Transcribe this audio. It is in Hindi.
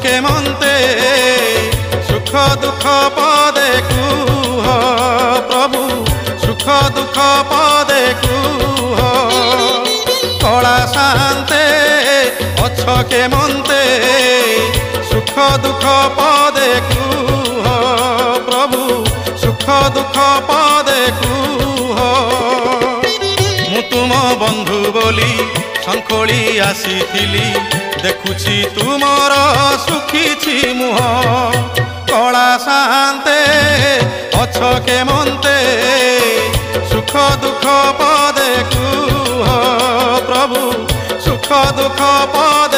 के मन्ते सुख दुख पदे कुह प्रभु सुख दुख पदे कुह कला शांते अछ के मन्ते सुख दुख पदे कुह प्रभु सुख दुख पदे कुह मु तुम बंधु बोली शंखोली आसीथिली देखुची तुमर सुखी मुह कला शांते अछ के मन्ते सुख दुख पदे कुह प्रभु सुख दुख पदे